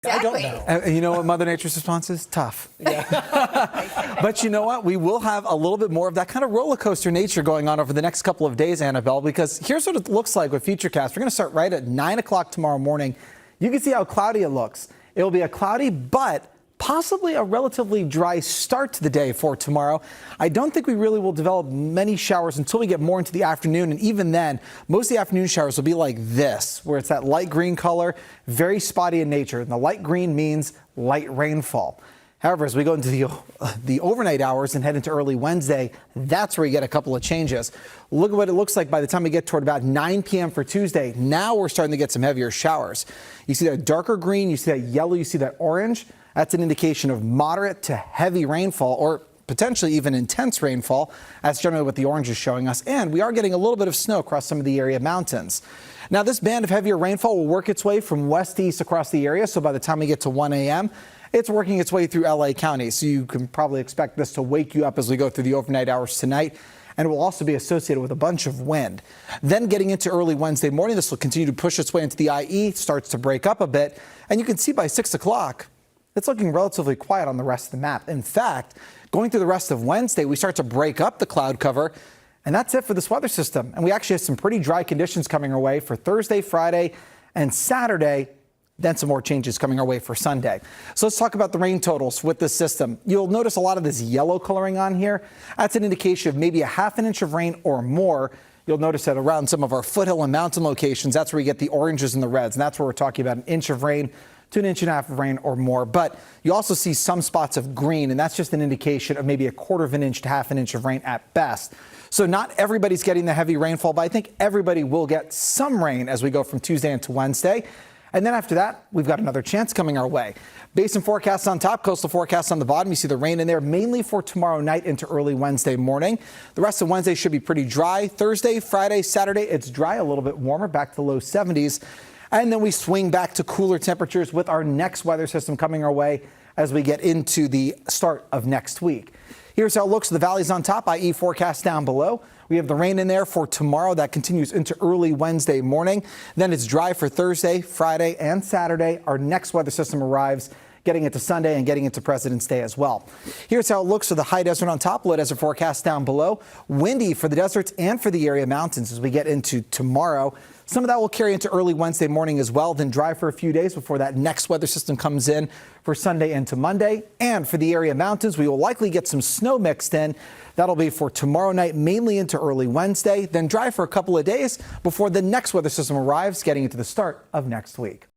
Exactly. I don't know. You know what Mother Nature's response is? Tough. Yeah. But you know what? We will have a little bit more of that kind of roller coaster nature going on over the next couple of days, Annabelle, because here's what it looks like with Futurecast. We're going to start right at 9 o'clock tomorrow morning. You can see how cloudy it looks. It will be a cloudy, but possibly a relatively dry start to the day for tomorrow. I don't think we really will develop many showers until we get more into the afternoon. And even then, most of the afternoon showers will be like this, where it's that light green color, very spotty in nature. And the light green means light rainfall. However, as we go into the overnight hours and head into early Wednesday, that's where you get a couple of changes. Look at what it looks like by the time we get toward about 9 p.m. for Tuesday. Now we're starting to get some heavier showers. You see that darker green, you see that yellow, you see that orange. That's an indication of moderate to heavy rainfall, or potentially even intense rainfall. That's generally what the orange is showing us. And we are getting a little bit of snow across some of the area mountains. Now, this band of heavier rainfall will work its way from west to east across the area. So by the time we get to 1 a.m., it's working its way through LA County. So you can probably expect this to wake you up as we go through the overnight hours tonight. And it will also be associated with a bunch of wind. Then getting into early Wednesday morning, this will continue to push its way into the IE, starts to break up a bit. And you can see by 6 o'clock, it's looking relatively quiet on the rest of the map. In fact, going through the rest of Wednesday, we start to break up the cloud cover. And that's it for this weather system. And we actually have some pretty dry conditions coming our way for Thursday, Friday, and Saturday. Then some more changes coming our way for Sunday. So let's talk about the rain totals with this system. You'll notice a lot of this yellow coloring on here. That's an indication of maybe a half an inch of rain or more. You'll notice that around some of our foothill and mountain locations, that's where you get the oranges and the reds. And that's where we're talking about an inch of rain to an inch and a half of rain or more. But you also see some spots of green, and that's just an indication of maybe a quarter of an inch to half an inch of rain at best. So not everybody's getting the heavy rainfall, but I think everybody will get some rain as we go from Tuesday into Wednesday. And then after that, we've got another chance coming our way. Basin forecasts on top, coastal forecasts on the bottom. You see the rain in there mainly for tomorrow night into early Wednesday morning. The rest of Wednesday should be pretty dry. Thursday, Friday, Saturday, it's dry, a little bit warmer, back to the low 70s. And then we swing back to cooler temperatures with our next weather system coming our way as we get into the start of next week. Here's how it looks. The valleys on top, i.e. forecast down below. We have the rain in there for tomorrow. That continues into early Wednesday morning. Then it's dry for Thursday, Friday, and Saturday. Our next weather system arrives, getting into Sunday and getting into President's Day as well. Here's how it looks for the high desert on top, low desert forecast down below. Windy for the deserts and for the area mountains as we get into tomorrow. Some of that will carry into early Wednesday morning as well, then dry for a few days before that next weather system comes in for Sunday into Monday. And for the area mountains, we will likely get some snow mixed in. That'll be for tomorrow night, mainly into early Wednesday, then dry for a couple of days before the next weather system arrives, getting into the start of next week.